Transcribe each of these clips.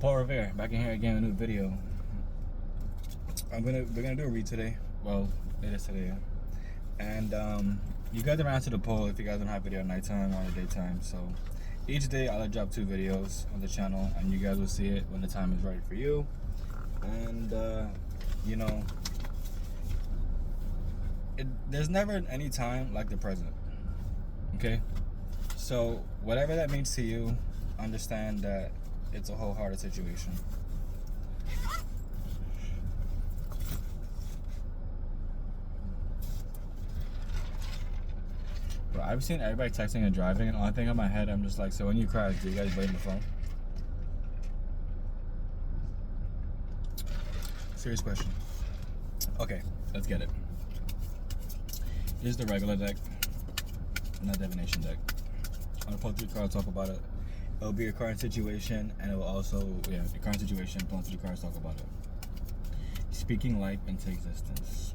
Paul Revere, back in here again with a new video. We're gonna do a read today. Well, it is today, yeah. And you guys have answered the poll if you guys don't have video at nighttime or daytime. So each day I'll drop 2 videos on the channel, and you guys will see it when the time is right for you. And you know, there's never any time like the present. Okay, so whatever that means to you, understand that it's a wholehearted situation. Bro, I've seen everybody texting and driving, and all thing in my head, I'm just like, so when you crash, do you guys blame the phone? Serious question. Okay, let's get it. Here's the regular deck, not divination deck. I'm gonna pull 3 cards, talk about it. It'll be a current situation, and it will also, the current situation, pull 3 cards, talk about it. Speaking life into existence.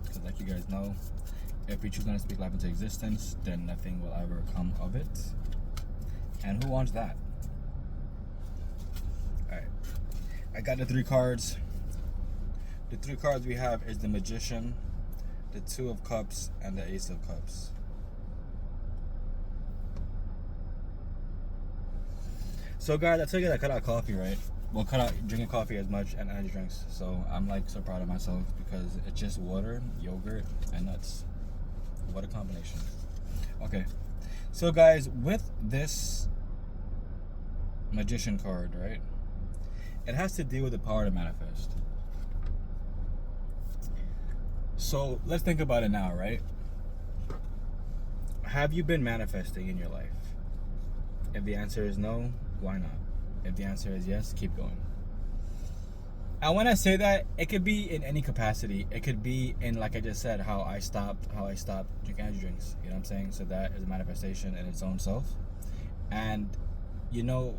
Because like you guys know, if we choose not to speak life into existence, then nothing will ever come of it. And who wants that? Alright. I got the 3 cards. The 3 cards we have is the Magician, the 2 of Cups, and the Ace of Cups. So guys, I told you that I cut out coffee, right? Well, cut out drinking coffee as much and energy drinks. So I'm like so proud of myself because it's just water, yogurt, and nuts. What a combination. Okay. So guys, with this Magician card, right? It has to deal with the power to manifest. So let's think about it now, right? Have you been manifesting in your life? If the answer is no, why not? If the answer is yes, keep going. And when I say that, it could be in any capacity. It could be in, like I just said, how I stopped drinking energy drinks. You know what I'm saying? So that is a manifestation in its own self. And you know,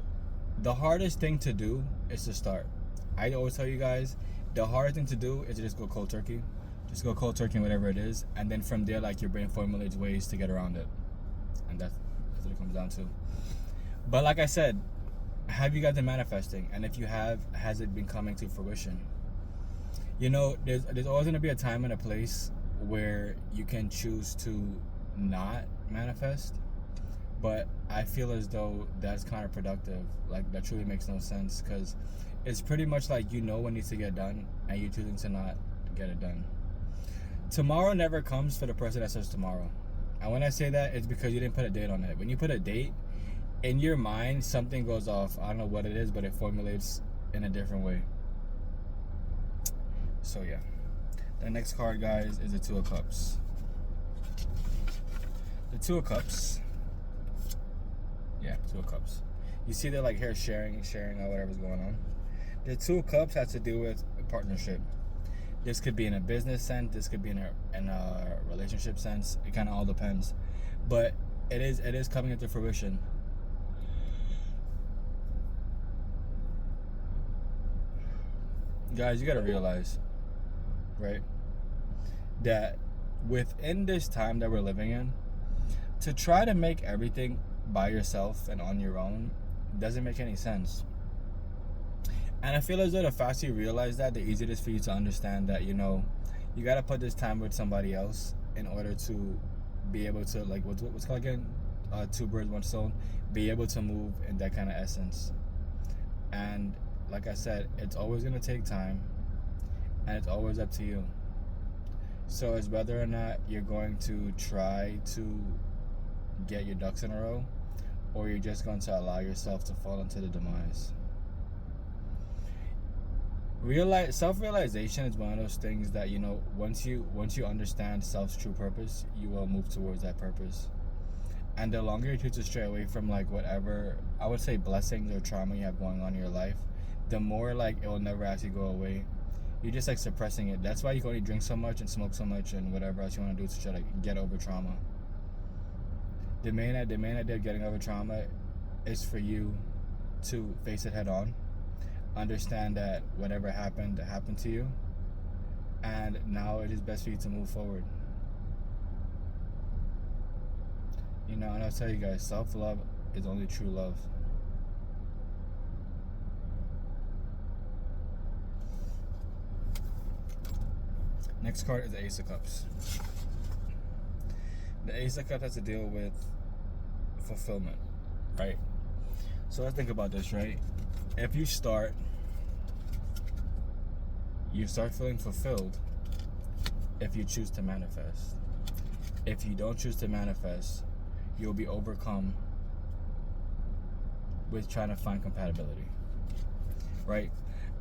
the hardest thing to do is to start. I always tell you guys, the hardest thing to do is to just go cold turkey. Just go cold turkey, whatever it is, and then from there, like, your brain formulates ways to get around it. And that's what it comes down to. But like I said, have you guys been manifesting? And if you have, has it been coming to fruition? You know, there's always going to be a time and a place where you can choose to not manifest. But I feel as though that's counterproductive. Like, that truly makes no sense, because it's pretty much like you know what needs to get done, and you're choosing to not get it done. Tomorrow never comes for the person that says tomorrow. And when I say that, it's because you didn't put a date on it. When you put a date, in your mind, something goes off. I don't know what it is, but it formulates in a different way. So yeah. The next card, guys, is the 2 of Cups. The 2 of Cups. Yeah, 2 of Cups. You see they're like here sharing out whatever's going on. The 2 of Cups has to do with a partnership. This could be in a business sense. This could be in a relationship sense. It kind of all depends. But it is coming into fruition. Guys, you gotta realize, right, that within this time that we're living in, to try to make everything by yourself and on your own doesn't make any sense. And I feel as though the faster you realize that, the easier it is for you to understand that, you know, you gotta put this time with somebody else in order to be able to, like, what's called again? 2 birds, 1 stone. Be able to move in that kind of essence. And like I said, it's always going to take time, and it's always up to you. So it's whether or not you're going to try to get your ducks in a row, or you're just going to allow yourself to fall into the demise. Self-realization is one of those things that, you know, once you understand self's true purpose, you will move towards that purpose. And the longer you choose to stray away from, like, whatever, I would say, blessings or trauma you have going on in your life, the more, like, it will never actually go away. You're just, like, suppressing it. That's why you can only drink so much and smoke so much and whatever else you want to do to try to get over trauma. The main idea of getting over trauma is for you to face it head on, understand that whatever happened to you, and now it is best for you to move forward. You know, and I'll tell you guys, self-love is only true love. Next card is the Ace of Cups. The Ace of Cups has to deal with fulfillment, right? So let's think about this, right? If you start feeling fulfilled if you choose to manifest. If you don't choose to manifest, you'll be overcome with trying to find compatibility, right?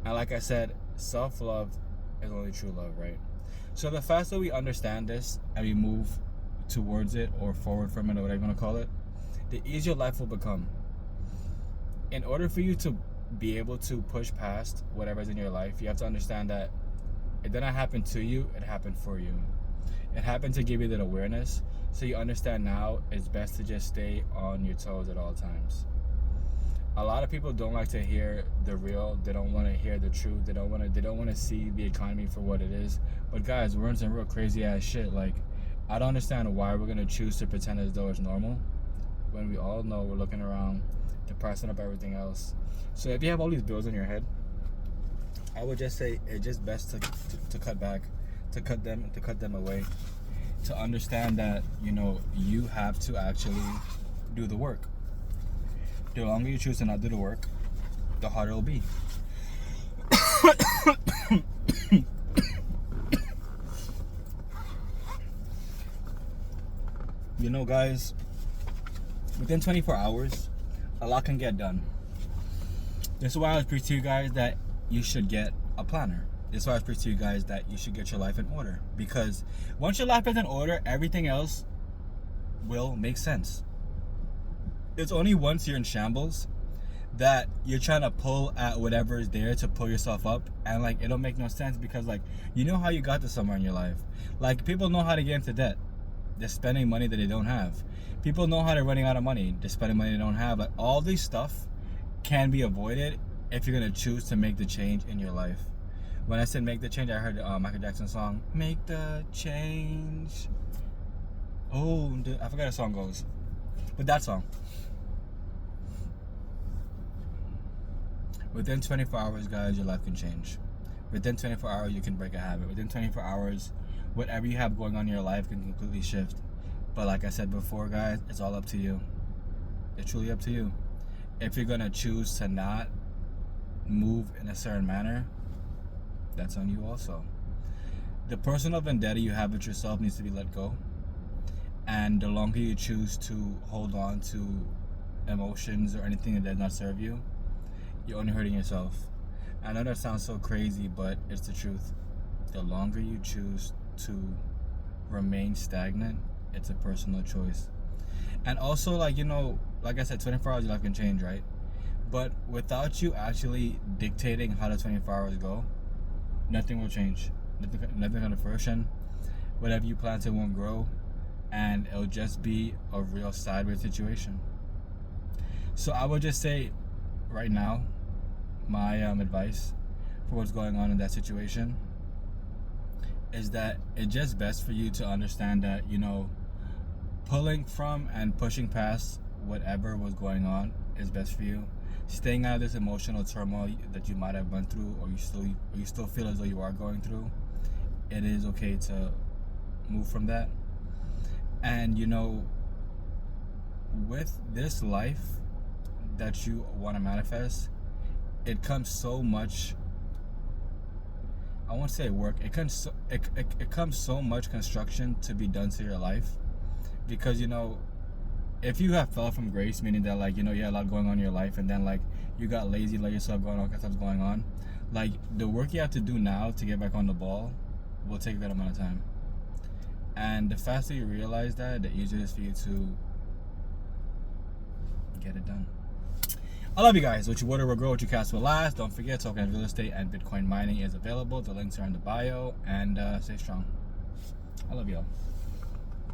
And like I said, self-love is only true love, right? So the faster we understand this and we move towards it or forward from it or whatever you want to call it, the easier life will become. In order for you to be able to push past whatever's in your life, you have to understand that it didn't happen to you, it happened for you. It happened to give you that awareness, so you understand now it's best to just stay on your toes at all times. A lot of people don't like to hear the real. They don't want to hear the truth. They don't want to see the economy for what it is. But guys, we're in some real crazy ass shit. Like, I don't understand why we're gonna choose to pretend as though it's normal when we all know we're looking around, depressing up everything else. So if you have all these bills in your head, I would just say it's just best to cut back, to cut them away, to understand that, you know, you have to actually do the work. The longer you choose to not do the work, the harder it'll be. You know, guys, within 24 hours, a lot can get done. This is why I was preaching to you guys that you should get a planner. This is why I was preaching to you guys that you should get your life in order. Because once your life is in order, everything else will make sense. It's only once you're in shambles that you're trying to pull at whatever is there to pull yourself up, and like, it don't make no sense because, like, you know how you got to somewhere in your life. Like, people know how to get into debt. They're spending money that they don't have. People know how they're running out of money. They're spending money they don't have. Like, all this stuff can be avoided if you're gonna choose to make the change in your life. When I said make the change, I heard the Michael Jackson song, "Make the Change." Oh, I forgot how the song goes, but that song. Within 24 hours, guys, your life can change. Within 24 hours, you can break a habit. Within 24 hours, whatever you have going on in your life can completely shift. But like I said before, guys, it's all up to you. It's truly up to you. If you're gonna choose to not move in a certain manner, that's on you also. The personal vendetta you have with yourself needs to be let go. And the longer you choose to hold on to emotions or anything that does not serve you, you're only hurting yourself. I know that sounds so crazy, but it's the truth. The longer you choose to remain stagnant, it's a personal choice. And also, like, you know, like I said, 24 hours your life can change, right? But without you actually dictating how the 24 hours go, nothing will change. Nothing on the fruition. Whatever you planted won't grow, and it'll just be a real sideways situation. So I would just say, right now, my advice for what's going on in that situation is that it's just best for you to understand that, you know, pulling from and pushing past whatever was going on is best for you. Staying out of this emotional turmoil that you might have went through, or you still feel as though you are going through, it is okay to move from that. And, you know, with this life that you want to manifest, it comes so much, I won't say work, it comes so much construction to be done to your life. Because, you know, if you have fell from grace, meaning that, like, you know, you had a lot going on in your life, and then, like, you got lazy, let yourself go, and all kinds of stuff going on, like, the work you have to do now to get back on the ball will take a good amount of time. And the faster you realize that, the easier it is for you to get it done. I love you guys. What you water will grow, what you cast will last. Don't forget, Token Real Estate and Bitcoin mining is available. The links are in the bio. And stay strong. I love y'all.